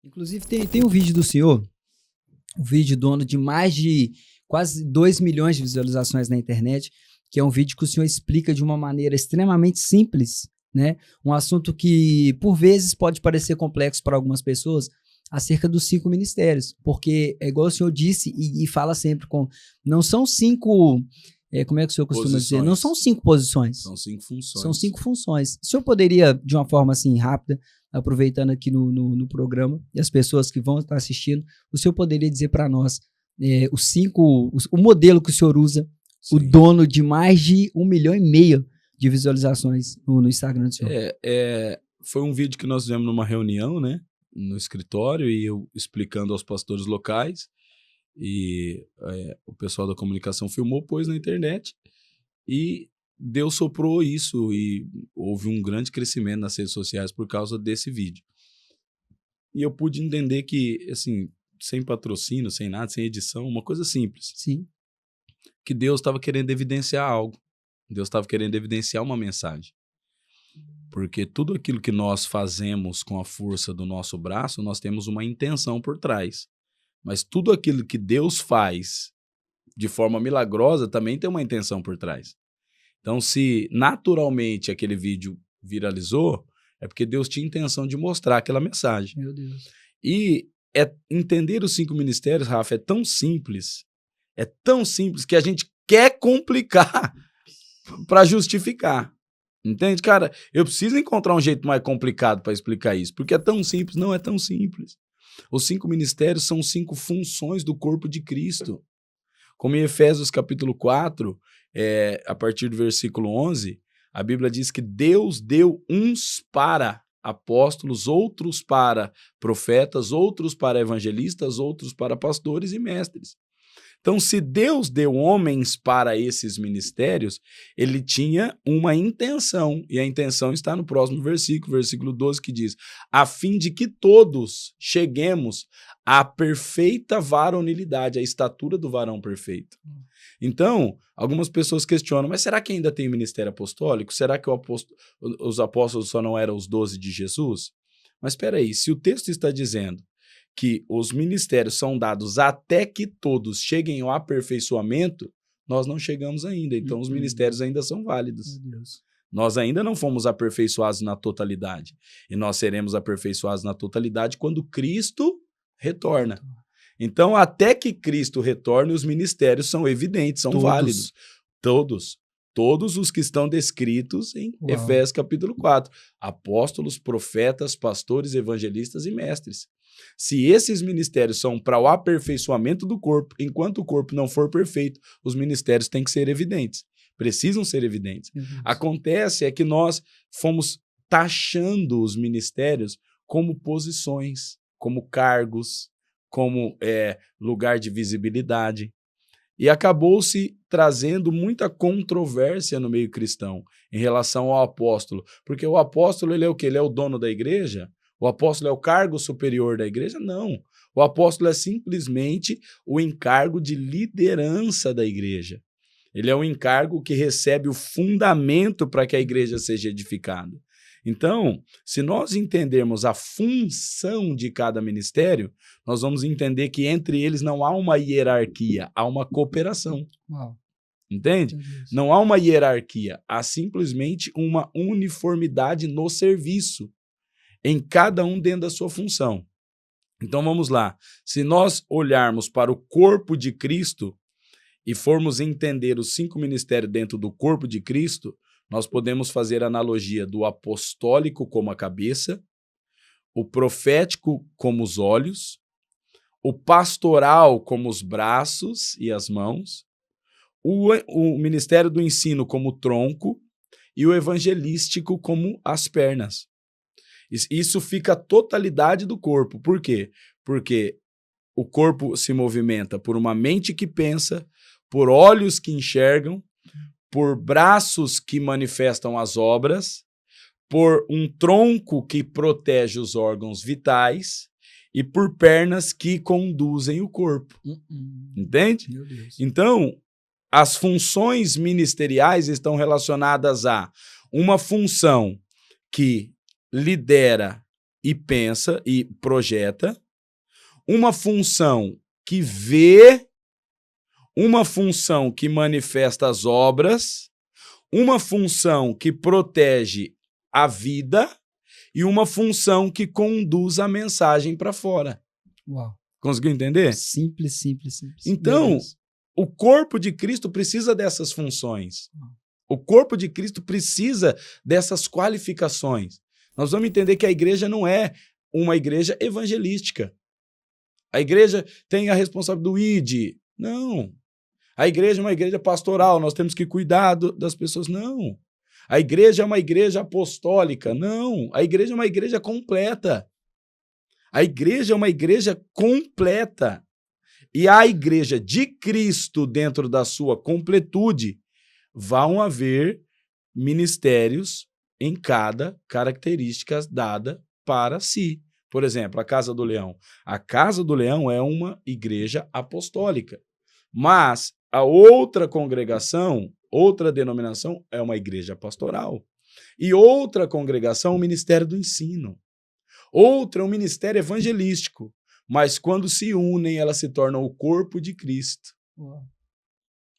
Inclusive, tem um vídeo do senhor, um vídeo dono de mais de quase 2 milhões de visualizações na internet, que é um vídeo que o senhor explica de uma maneira extremamente simples, né? Um assunto que, por vezes, pode parecer complexo para algumas pessoas, acerca dos 5 ministérios, porque, é igual o senhor disse e fala sempre, não são 5, como é que o senhor costuma dizer? Não são 5 posições. São 5 funções. São 5 funções. O senhor poderia, de uma forma assim rápida, aproveitando aqui no programa, e as pessoas que vão estar assistindo, o senhor poderia dizer para nós o modelo que o senhor usa, sim, o dono de mais de 1,5 milhão de visualizações no Instagram do senhor? Foi um vídeo que nós fizemos numa reunião, né, no escritório, e eu explicando aos pastores locais, e o pessoal da comunicação filmou, pôs na internet, e Deus soprou isso, e houve um grande crescimento nas redes sociais por causa desse vídeo. E eu pude entender que, assim, sem patrocínio, sem nada, sem edição, uma coisa simples. Sim. Que Deus estava querendo evidenciar algo. Deus estava querendo evidenciar uma mensagem. Porque tudo aquilo que nós fazemos com a força do nosso braço, nós temos uma intenção por trás. Mas tudo aquilo que Deus faz de forma milagrosa também tem uma intenção por trás. Então, se naturalmente aquele vídeo viralizou, é porque Deus tinha intenção de mostrar aquela mensagem. Meu Deus. E entender os 5 ministérios, Rafa, é tão simples que a gente quer complicar para justificar. Entende? Cara, eu preciso encontrar um jeito mais complicado para explicar isso, porque é tão simples. Não é tão simples. Os 5 ministérios são 5 funções do corpo de Cristo. Como em Efésios capítulo 4, a partir do versículo 11, a Bíblia diz que Deus deu uns para apóstolos, outros para profetas, outros para evangelistas, outros para pastores e mestres. Então, se Deus deu homens para esses ministérios, ele tinha uma intenção, e a intenção está no próximo versículo 12, que diz: a fim de que todos cheguemos à perfeita varonilidade, à estatura do varão perfeito. Então, algumas pessoas questionam, mas será que ainda tem ministério apostólico? Será que os apóstolos só não eram os 12 de Jesus? Mas espera aí, se o texto está dizendo que os ministérios são dados até que todos cheguem ao aperfeiçoamento, nós não chegamos ainda. Então, os ministérios ainda são válidos. Meu Deus. Nós ainda não fomos aperfeiçoados na totalidade. E nós seremos aperfeiçoados na totalidade quando Cristo retorna. Então, até que Cristo retorne, os ministérios são evidentes, são válidos. Todos os que estão descritos em Efésios capítulo 4. Apóstolos, profetas, pastores, evangelistas e mestres. Se esses ministérios são para o aperfeiçoamento do corpo, enquanto o corpo não for perfeito, os ministérios têm que ser evidentes. Precisam ser evidentes. Acontece que nós fomos taxando os ministérios como posições, como cargos, como lugar de visibilidade. E acabou-se trazendo muita controvérsia no meio cristão em relação ao apóstolo. Porque o apóstolo, ele é o quê? Ele é o dono da igreja? O apóstolo é o cargo superior da igreja? Não. O apóstolo é simplesmente o encargo de liderança da igreja. Ele é um encargo que recebe o fundamento para que a igreja seja edificada. Então, se nós entendermos a função de cada ministério, nós vamos entender que entre eles não há uma hierarquia, há uma cooperação. Uau. Entende? Não há uma hierarquia, há simplesmente uma uniformidade no serviço, em cada um dentro da sua função. Então vamos lá. Se nós olharmos para o corpo de Cristo e formos entender os 5 ministérios dentro do corpo de Cristo, nós podemos fazer a analogia do apostólico como a cabeça, o profético como os olhos, o pastoral como os braços e as mãos, o ministério do ensino como o tronco e o evangelístico como as pernas. Isso fica a totalidade do corpo. Por quê? Porque o corpo se movimenta por uma mente que pensa, por olhos que enxergam, por braços que manifestam as obras, por um tronco que protege os órgãos vitais e por pernas que conduzem o corpo. Entende? Meu Deus. Então, as funções ministeriais estão relacionadas a uma função que lidera e pensa e projeta, uma função que vê, uma função que manifesta as obras, uma função que protege a vida e uma função que conduz a mensagem para fora. Uau. Conseguiu entender? Simples. Então, o corpo de Cristo precisa dessas funções. O corpo de Cristo precisa dessas qualificações. Nós vamos entender que a igreja não é uma igreja evangelística. A igreja tem a responsabilidade do ID. Não. A igreja é uma igreja pastoral, nós temos que cuidar das pessoas. Não. A igreja é uma igreja apostólica. Não. A igreja é uma igreja completa. A igreja é uma igreja completa. E a igreja de Cristo, dentro da sua completude, vão haver ministérios em cada característica dada para si. Por exemplo, a Casa do Leão. A Casa do Leão é uma igreja apostólica. Mas a outra congregação, outra denominação, é uma igreja pastoral. E outra congregação, o ministério do ensino. Outra, um ministério evangelístico. Mas quando se unem, elas se tornam o corpo de Cristo. Uau.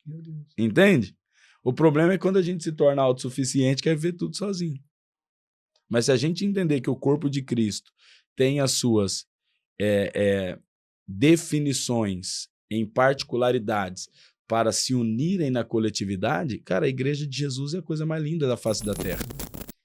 Meu Deus. Entende? O problema é quando a gente se torna autossuficiente e quer ver tudo sozinho. Mas se a gente entender que o corpo de Cristo tem as suas definições em particularidades para se unirem na coletividade, cara, a igreja de Jesus é a coisa mais linda da face da terra.